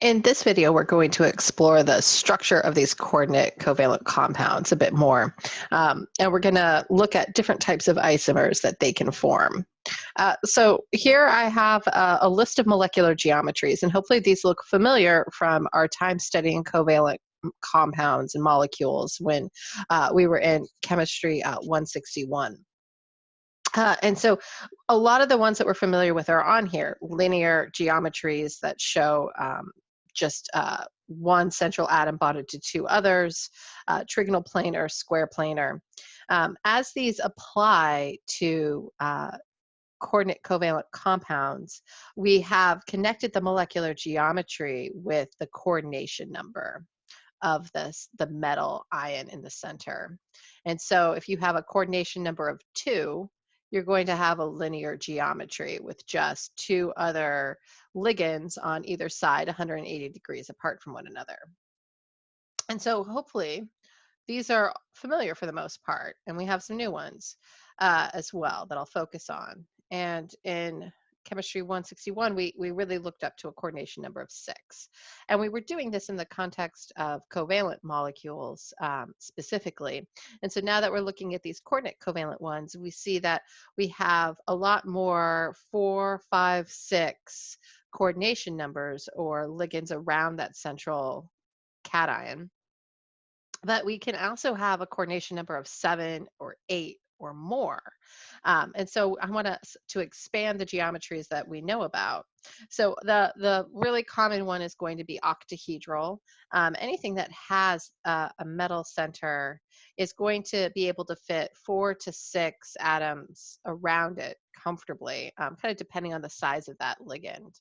In this video, we're going to explore the structure of these coordinate covalent compounds a bit more. And we're going to look at different types of isomers that they can form. So here I have a list of molecular geometries, and hopefully these look familiar from our time studying covalent compounds and molecules when we were in chemistry 161. And so a lot of the ones that we're familiar with are on here, linear geometries that show just one central atom bonded to two others, trigonal planar, square planar. As these apply to coordinate covalent compounds, we have connected the molecular geometry with the coordination number of the metal ion in the center. And so if you have a coordination number of 2, you're going to have a linear geometry with just 2 other ligands on either side 180 degrees apart from one another. And so hopefully these are familiar for the most part, and we have some new ones as well that I'll focus on. And in chemistry 161, we really looked up to a coordination number of 6. And we were doing this in the context of covalent molecules specifically. And so now that we're looking at these coordinate covalent ones, we see that we have a lot more 4, 5, 6 coordination numbers or ligands around that central cation. But we can also have a coordination number of 7 or 8 or more. And so I want to expand the geometries that we know about. So the really common one is going to be octahedral. Anything that has a metal center is going to be able to fit 4 to 6 atoms around it comfortably, kind of depending on the size of that ligand.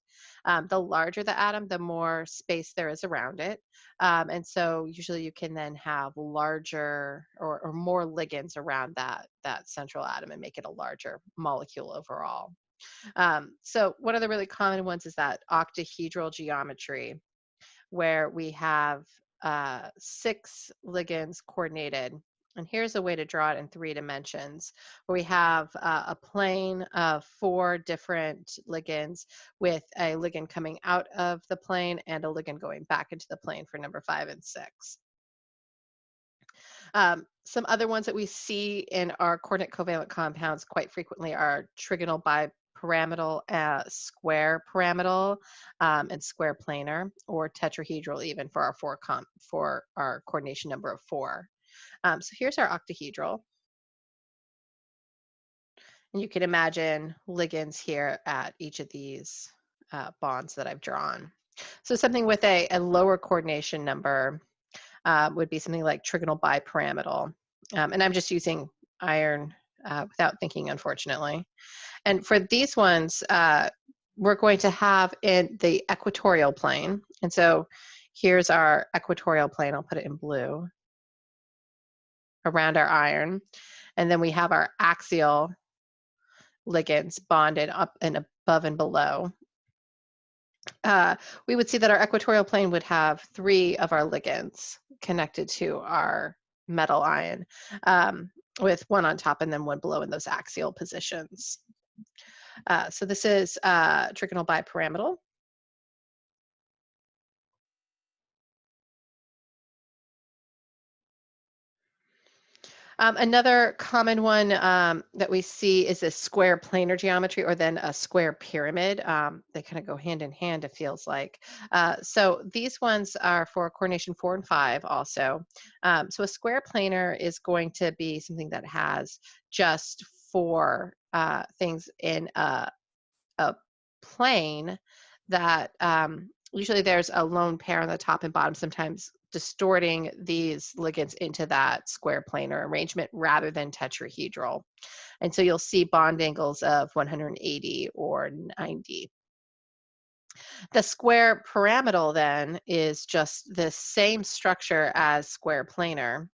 The larger the atom, the more space there is around it. And so usually you can then have larger or more ligands around that central atom and make it a larger molecule overall. So one of the really common ones is that octahedral geometry, where we have 6 ligands coordinated. And here's a way to draw it in 3 dimensions, where we have a plane of 4 different ligands with a ligand coming out of the plane and a ligand going back into the plane for number 5 and 6. Some other ones that we see in our coordinate covalent compounds quite frequently are trigonal bipyramidal, square pyramidal, and square planar, or tetrahedral even for our coordination number of 4. So here's our octahedral. And you can imagine ligands here at each of these bonds that I've drawn. So something with a lower coordination number would be something like trigonal bipyramidal. And I'm just using iron without thinking, unfortunately. And for these ones, we're going to have in the equatorial plane. And so here's our equatorial plane. I'll put it in blue around our iron. And then we have our axial ligands bonded up and above and below. We would see that our equatorial plane would have 3 of our ligands connected to our metal ion, with 1 on top and then 1 below in those axial positions. So this is trigonal bipyramidal. Another common one that we see is a square planar geometry, or then a square pyramid. They kind of go hand in hand, it feels like. So these ones are for coordination 4 and 5 also. So a square planar is going to be something that has just 4 things in a plane that usually there's a lone pair on the top and bottom, sometimes distorting these ligands into that square planar arrangement rather than tetrahedral. And so you'll see bond angles of 180 or 90. The square pyramidal then is just the same structure as square planar.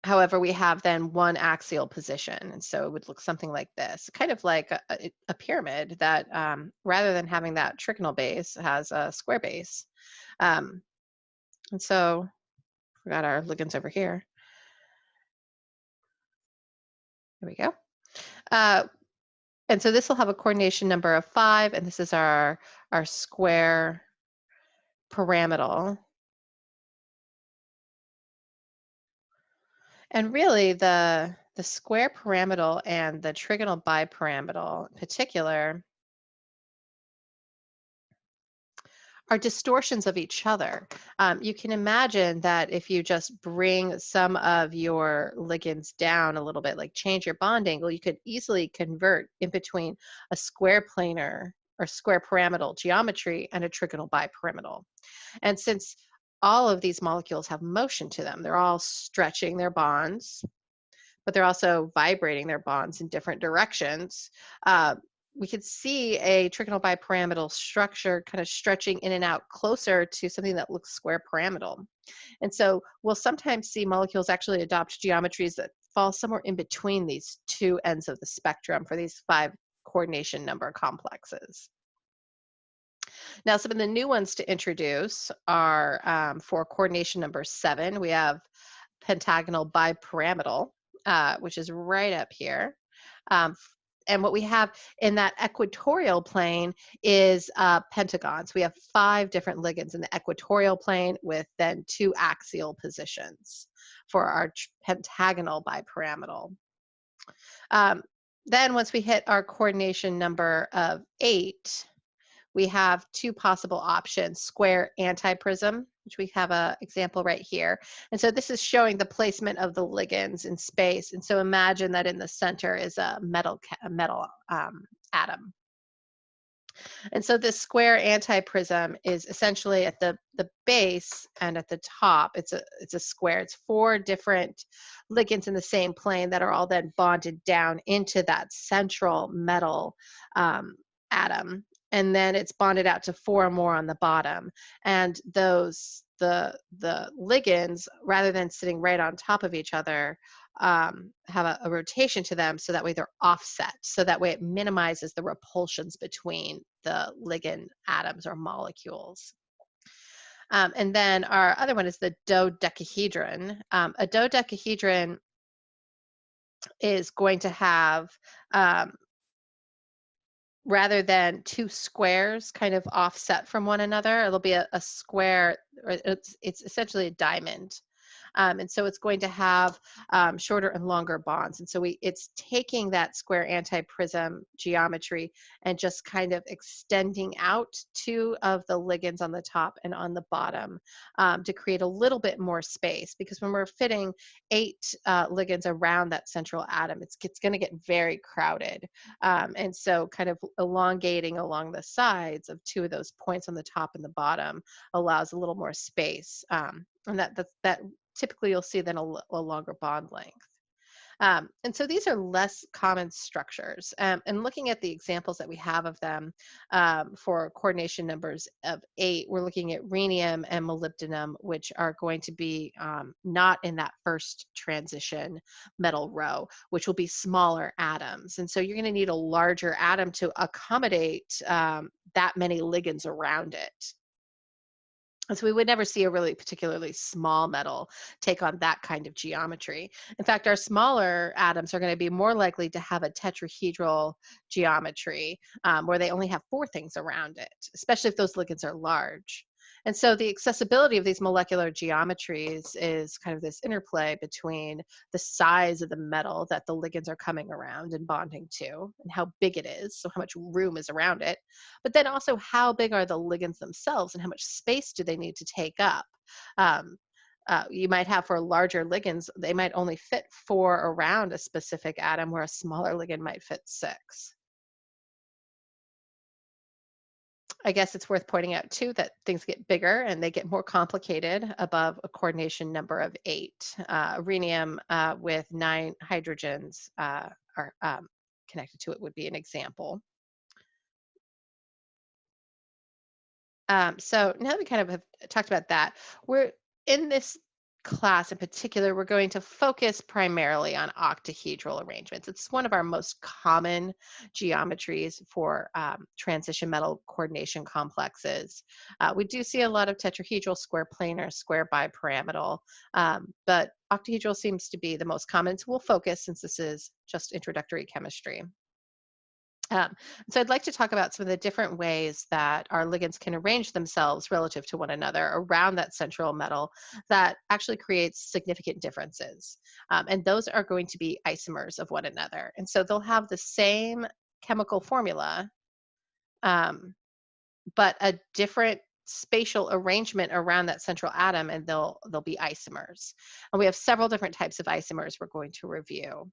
However, we have then 1 axial position, and so it would look something like this, kind of like a pyramid that rather than having that trigonal base has a square base. And so we got our ligands over here. There we go. And so this will have a coordination number of 5, and this is our square pyramidal. And really the square pyramidal and the trigonal bipyramidal in particular are distortions of each other. You can imagine that if you just bring some of your ligands down a little bit, like change your bond angle, you could easily convert in between a square planar or square pyramidal geometry and a trigonal bipyramidal. And since all of these molecules have motion to them, they're all stretching their bonds, but they're also vibrating their bonds in different directions. Uh, we could see a trigonal bipyramidal structure kind of stretching in and out closer to something that looks square pyramidal. And so we'll sometimes see molecules actually adopt geometries that fall somewhere in between these two ends of the spectrum for these 5 coordination number complexes. Now, some of the new ones to introduce are for coordination number 7, we have pentagonal bipyramidal, which is right up here. And what we have in that equatorial plane is pentagons. We have 5 different ligands in the equatorial plane with then 2 axial positions for our pentagonal bipyramidal. Um, then once we hit our coordination number of 8, we have 2 possible options, square antiprism, which we have an example right here. And so this is showing the placement of the ligands in space. And so imagine that in the center is a metal atom. And so this square antiprism is essentially at the base and at the top, it's a square. It's 4 different ligands in the same plane that are all then bonded down into that central metal atom. And then it's bonded out to 4 more on the bottom. And the ligands, rather than sitting right on top of each other, have a rotation to them so that way they're offset. So that way it minimizes the repulsions between the ligand atoms or molecules. And then our other one is the dodecahedron. A dodecahedron is going to have rather than 2 squares kind of offset from one another, it'll be a square, or it's essentially a diamond. And so it's going to have shorter and longer bonds. And so it's taking that square antiprism geometry and just kind of extending out 2 of the ligands on the top and on the bottom to create a little bit more space. Because when we're fitting 8 ligands around that central atom, it's going to get very crowded. And so kind of elongating along the sides of 2 of those points on the top and the bottom allows a little more space. And that typically you'll see then a longer bond length. And so these are less common structures. And looking at the examples that we have of them for coordination numbers of 8, we're looking at rhenium and molybdenum, which are going to be not in that first transition metal row, which will be smaller atoms. And so you're going to need a larger atom to accommodate that many ligands around it. And so we would never see a really particularly small metal take on that kind of geometry. In fact, our smaller atoms are going to be more likely to have a tetrahedral geometry where they only have 4 things around it, especially if those ligands are large. And so the accessibility of these molecular geometries is kind of this interplay between the size of the metal that the ligands are coming around and bonding to and how big it is, so how much room is around it, but then also how big are the ligands themselves and how much space do they need to take up. You might have for larger ligands, they might only fit 4 around a specific atom where a smaller ligand might fit 6. I guess it's worth pointing out too that things get bigger and they get more complicated above a coordination number of 8. Rhenium with 9 hydrogens are connected to it would be an example. So now that we kind of have talked about that, we're in this class in particular, we're going to focus primarily on octahedral arrangements. It's one of our most common geometries for transition metal coordination complexes. We do see a lot of tetrahedral, square planar, square bipyramidal, but octahedral seems to be the most common. So we'll focus, since this is just introductory chemistry. Um, so I'd like to talk about some of the different ways that our ligands can arrange themselves relative to one another around that central metal that actually creates significant differences. And those are going to be isomers of one another. And so they'll have the same chemical formula, um, but a different spatial arrangement around that central atom, and they'll be isomers. And we have several different types of isomers we're going to review.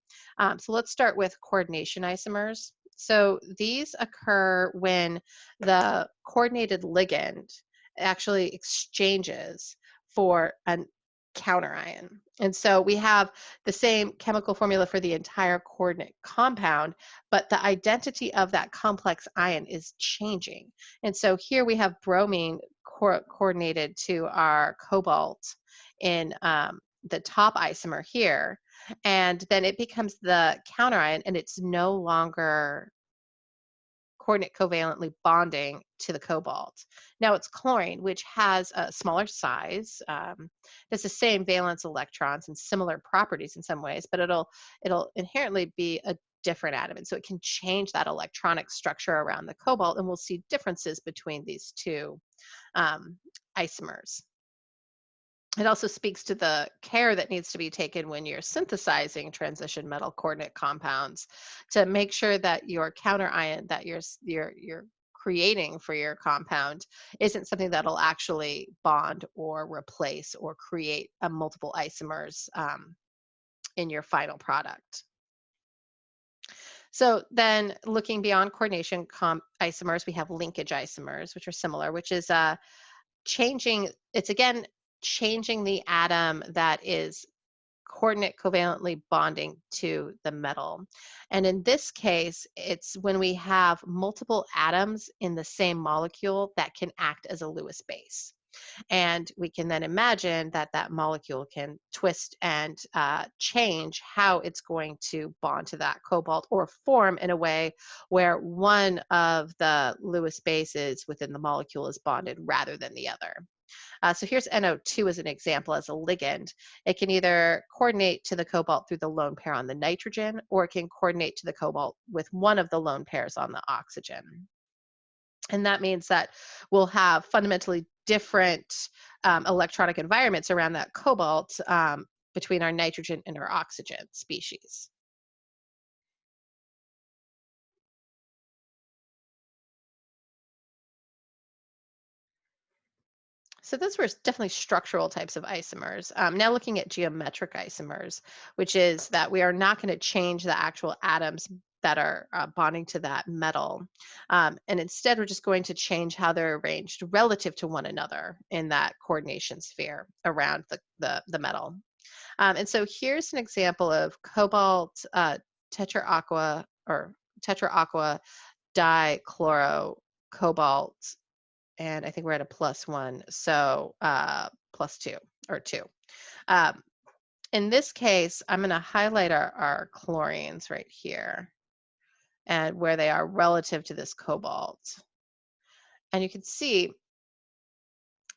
So let's start with coordination isomers. So these occur when the coordinated ligand actually exchanges for an counter ion. And so we have the same chemical formula for the entire coordinate compound, but the identity of that complex ion is changing. And so here we have bromine coordinated to our cobalt in the top isomer here, and then it becomes the counter ion, and it's no longer coordinate covalently bonding to the cobalt. Now it's chlorine, which has a smaller size, has the same valence electrons and similar properties in some ways, but it'll inherently be a different atom, and so it can change that electronic structure around the cobalt, and we'll see differences between these two isomers. It also speaks to the care that needs to be taken when you're synthesizing transition metal coordinate compounds to make sure that your counter ion that you're creating for your compound isn't something that'll actually bond or replace or create multiple isomers in your final product. So then looking beyond coordination isomers, we have linkage isomers, which are similar, which is it's again changing the atom that is coordinate covalently bonding to the metal. And in this case, it's when we have multiple atoms in the same molecule that can act as a Lewis base. And we can then imagine that that molecule can twist and change how it's going to bond to that cobalt or form in a way where one of the Lewis bases within the molecule is bonded rather than the other. So here's NO2 as an example as a ligand. It can either coordinate to the cobalt through the lone pair on the nitrogen, or it can coordinate to the cobalt with one of the lone pairs on the oxygen. And that means that we'll have fundamentally different electronic environments around that cobalt between our nitrogen and our oxygen species. So those were definitely structural types of isomers. Now looking at geometric isomers, which is that we are not going to change the actual atoms that are bonding to that metal. And instead, we're just going to change how they're arranged relative to one another in that coordination sphere around the metal. And so here's an example of cobalt tetraaqua or tetraaqua dichloro cobalt, and I think we're at a +1, so +2 or 2. Um, in this case, I'm going to highlight our chlorines right here and where they are relative to this cobalt. And you can see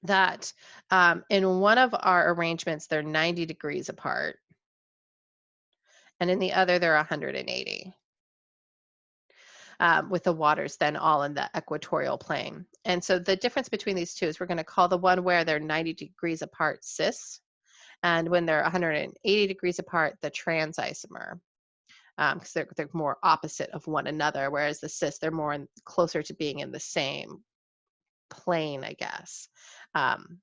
that in one of our arrangements, they're 90 degrees apart, and in the other, they're 180. With the waters then all in the equatorial plane. And so the difference between these two is we're going to call the one where they're 90 degrees apart cis, and when they're 180 degrees apart, the trans isomer, because they're more opposite of one another, whereas the cis, they're more closer to being in the same plane, I guess. And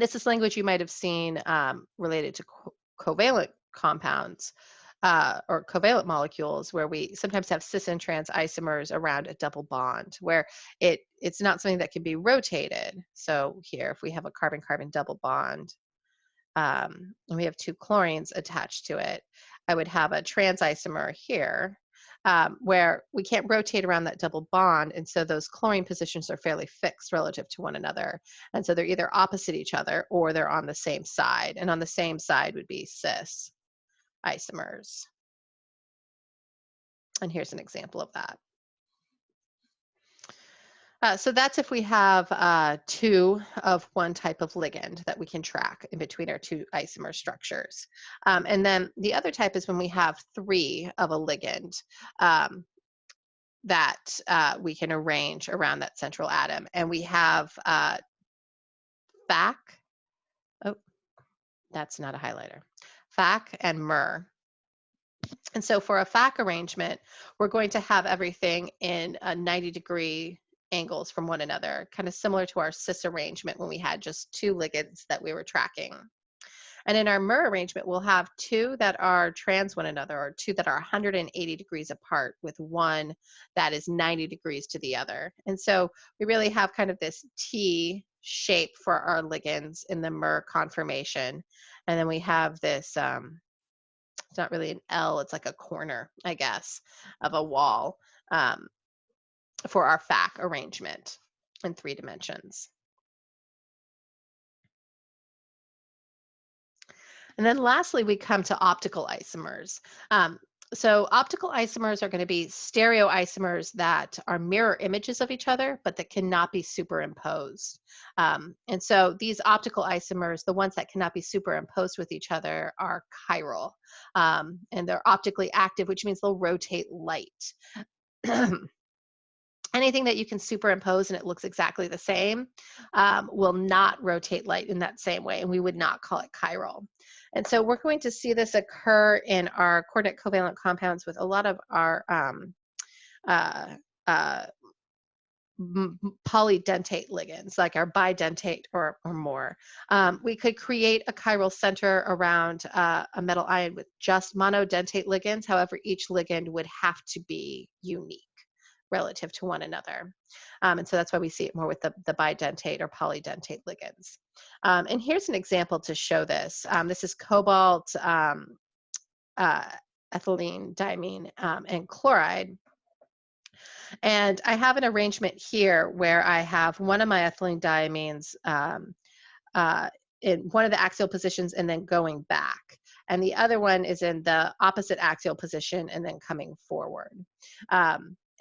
this is language you might have seen related to covalent compounds or covalent molecules, where we sometimes have cis and trans isomers around a double bond, where it's not something that can be rotated. So here, if we have a carbon-carbon double bond, and we have two chlorines attached to it, I would have a trans isomer here, where we can't rotate around that double bond, and so those chlorine positions are fairly fixed relative to one another. And so they're either opposite each other or they're on the same side, and on the same side would be cis isomers. And here's an example of that. So that's if we have two of one type of ligand that we can track in between our two isomer structures. And then the other type is when we have three of a ligand. that we can arrange around that central atom. And we have FAC, oh, that's not a highlighter, FAC and MER. And so for a FAC arrangement, we're going to have everything in 90-degree angles from one another, kind of similar to our cis arrangement when we had just two ligands that we were tracking. And in our MER arrangement, we'll have two that are trans one another, or two that are 180 degrees apart, with one that is 90 degrees to the other. And so we really have kind of this T shape for our ligands in the MER conformation. And then we have this, it's not really an L, it's like a corner, I guess, of a wall for our FAC arrangement in 3 dimensions. And then lastly, we come to optical isomers. So optical isomers are going to be stereoisomers that are mirror images of each other, but that cannot be superimposed. And so these optical isomers, the ones that cannot be superimposed with each other, are chiral. And they're optically active, which means they'll rotate light. Anything that you can superimpose and it looks exactly the same will not rotate light in that same way, and we would not call it chiral. And so we're going to see this occur in our coordinate covalent compounds with a lot of our polydentate ligands, like our bidentate or more. We could create a chiral center around a metal ion with just monodentate ligands. However, each ligand would have to be unique relative to one another. And so that's why we see it more with the bidentate or polydentate ligands. And here's an example to show this. This is cobalt, ethylene, diamine, and chloride. And I have an arrangement here where I have one of my ethylene diamines in one of the axial positions and then going back. And the other one is in the opposite axial position and then coming forward.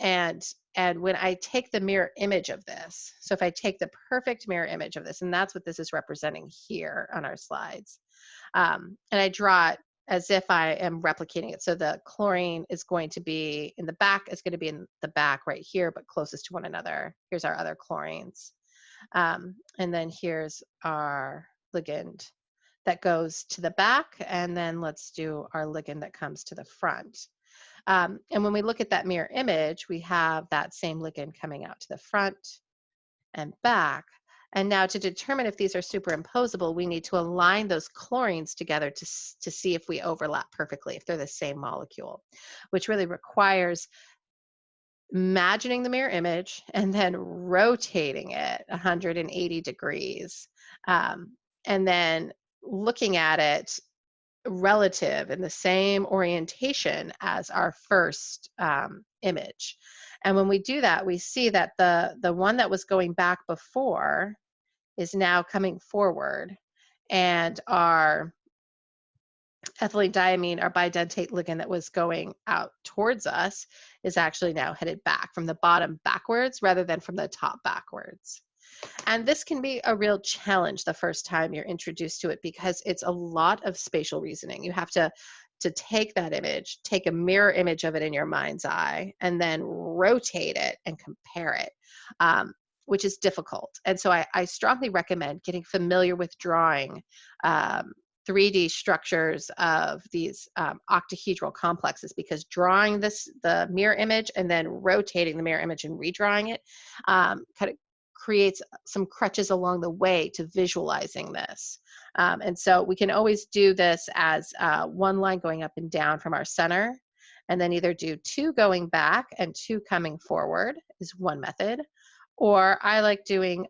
And when I take the mirror image of this, so if I take the perfect mirror image of this, and that's what this is representing here on our slides, and I draw it as if I am replicating it. So the chlorine is going to be in the back, is going to be in the back right here, but closest to one another. Here's our other chlorines. And then here's our ligand that goes to the back, and then let's do our ligand that comes to the front. And when we look at that mirror image, we have that same ligand coming out to the front and back. And now to determine if these are superimposable, we need to align those chlorines together to see if we overlap perfectly, if they're the same molecule, which really requires imagining the mirror image and then rotating it 180 degrees, and then looking at it relative in the same orientation as our first image. And when we do that, we see that the one that was going back before is now coming forward, and our ethylene diamine, our bidentate ligand that was going out towards us, is actually now headed back from the bottom backwards rather than from the top backwards. And this can be a real challenge the first time you're introduced to it, because it's a lot of spatial reasoning. You have to take that image, take a mirror image of it in your mind's eye, and then rotate it and compare it, which is difficult. And so I strongly recommend getting familiar with drawing 3D structures of these octahedral complexes, because drawing the mirror image and then rotating the mirror image and redrawing it kind of creates some crutches along the way to visualizing this. And so we can always do this as one line going up and down from our center, and then either do 2 going back and 2 coming forward is one method, or I like doing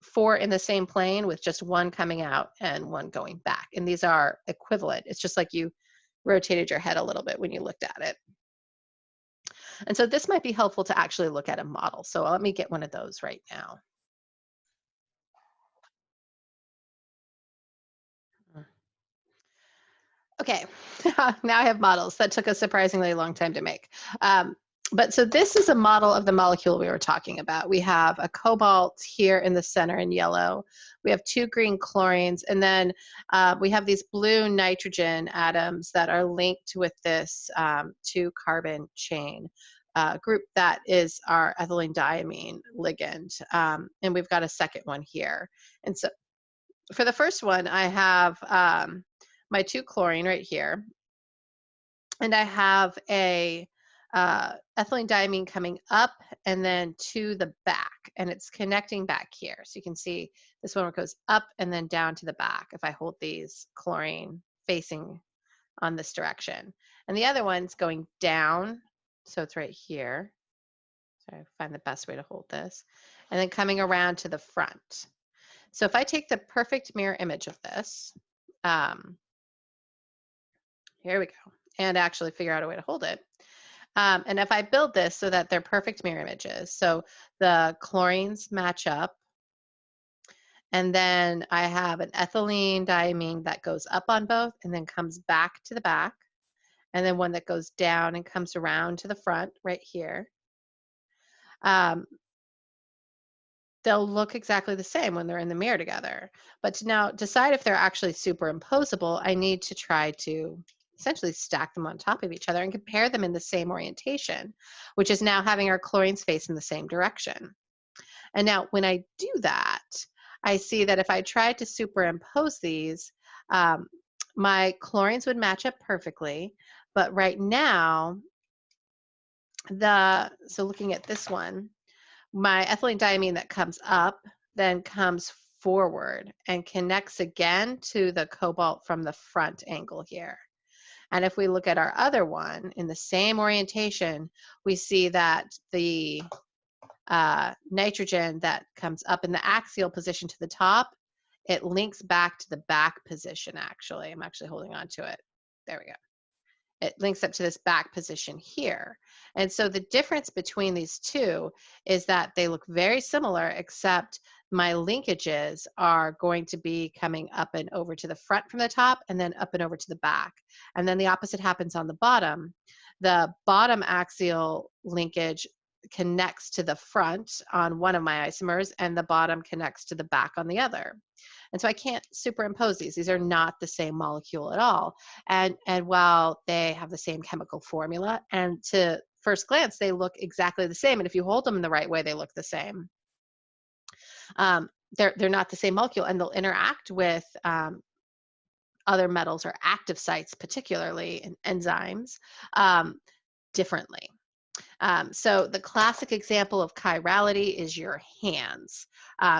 4 in the same plane with just 1 coming out and 1 going back. And these are equivalent. It's just like you rotated your head a little bit when you looked at it. And so this might be helpful to actually look at a model. So let me get one of those right now. Okay, now I have models. That took a surprisingly long time to make. But so this is a model of the molecule we were talking about. We have a cobalt here in the center in yellow. We have 2 green chlorines, and then we have these blue nitrogen atoms that are linked with this 2 carbon chain. group that is our ethylene diamine ligand. And we've got a second one here. And so for the first one, I have my 2-chlorine right here. And I have a ethylene diamine coming up and then to the back, and it's connecting back here. So you can see this one goes up and then down to the back if I hold these chlorine facing on this direction. And the other one's going down, so it's right here. So I find the best way to hold this. And then coming around to the front. So if I take the perfect mirror image of this, here we go, and actually figure out a way to hold it. And if I build this so that they're perfect mirror images, so the chlorines match up, and then I have an ethylene diamine that goes up on both and then comes back to the back, and then one that goes down and comes around to the front right here. They'll look exactly the same when they're in the mirror together. But to now decide if they're actually superimposable, I need to try to essentially stack them on top of each other and compare them in the same orientation, which is now having our chlorines face in the same direction. And now when I do that, I see that if I tried to superimpose these, my chlorines would match up perfectly. But right now, so looking at this one, my ethylene diamine that comes up then comes forward and connects again to the cobalt from the front angle here. And if we look at our other one in the same orientation, we see that the nitrogen that comes up in the axial position to the top, it links back to the back position actually. I'm actually holding on to it. There we go. It links up to this back position here. And so the difference between these two is that they look very similar, except my linkages are going to be coming up and over to the front from the top and then up and over to the back. And then the opposite happens on the bottom. The bottom axial linkage connects to the front on one of my isomers and the bottom connects to the back on the other. And so I can't superimpose these. These are not the same molecule at all. And while they have the same chemical formula, and to first glance, they look exactly the same. And if you hold them in the right way, they look the same. They're not the same molecule, and they'll interact with other metals or active sites, particularly in enzymes, differently. So the classic example of chirality is your hands.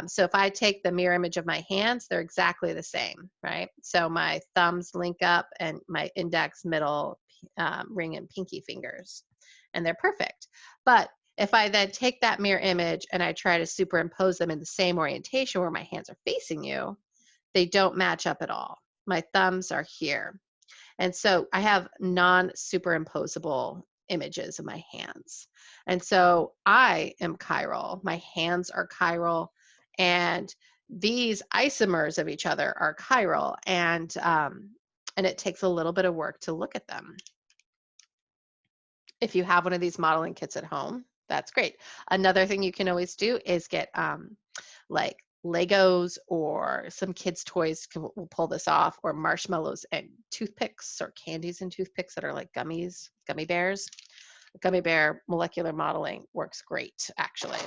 So if I take the mirror image of my hands, they're exactly the same, right? So my thumbs link up and my index, middle, ring, and pinky fingers, and they're perfect. But if I then take that mirror image and I try to superimpose them in the same orientation where my hands are facing you, they don't match up at all. My thumbs are here. And so I have non-superimposable images of my hands. And so I am chiral, my hands are chiral, and these isomers of each other are chiral, and it takes a little bit of work to look at them. If you have one of these modeling kits at home, that's great. Another thing you can always do is get like Legos or some kids' toys will pull this off, or marshmallows and toothpicks, or candies and toothpicks that are like gummies, gummy bears. Gummy bear molecular modeling works great, actually.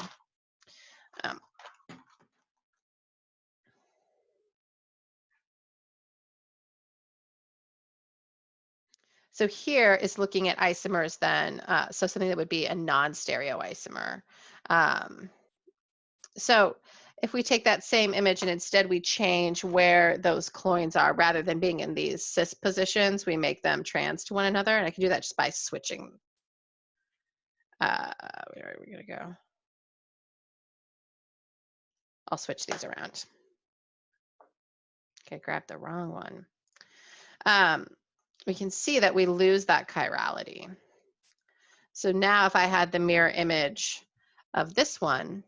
So here is looking at isomers then, so something that would be a non-stereo isomer. So if we take that same image and instead we change where those chlorines are, rather than being in these cis positions, we make them trans to one another. And I can do that just by switching. Where are we going to go? I'll switch these around. Okay, grab the wrong one. We can see that we lose that chirality. So now if I had the mirror image of this one,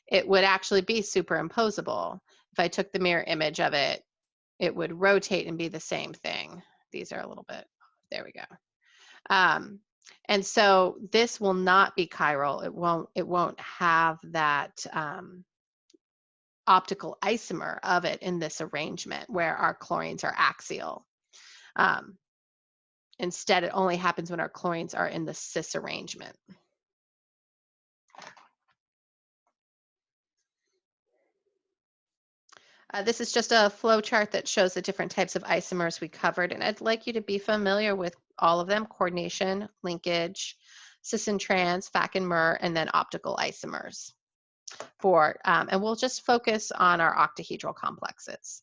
it would actually be superimposable. If I took the mirror image of it, it would rotate and be the same thing. These are a little bit, there we go. And so this will not be chiral. It won't have that optical isomer of it in this arrangement where our chlorines are axial. Instead, it only happens when our chlorines are in the cis arrangement. This is just a flow chart that shows the different types of isomers we covered, and I'd like you to be familiar with all of them: coordination, linkage, cis and trans, FAC and MER, and then optical isomers. And we'll just focus on our octahedral complexes.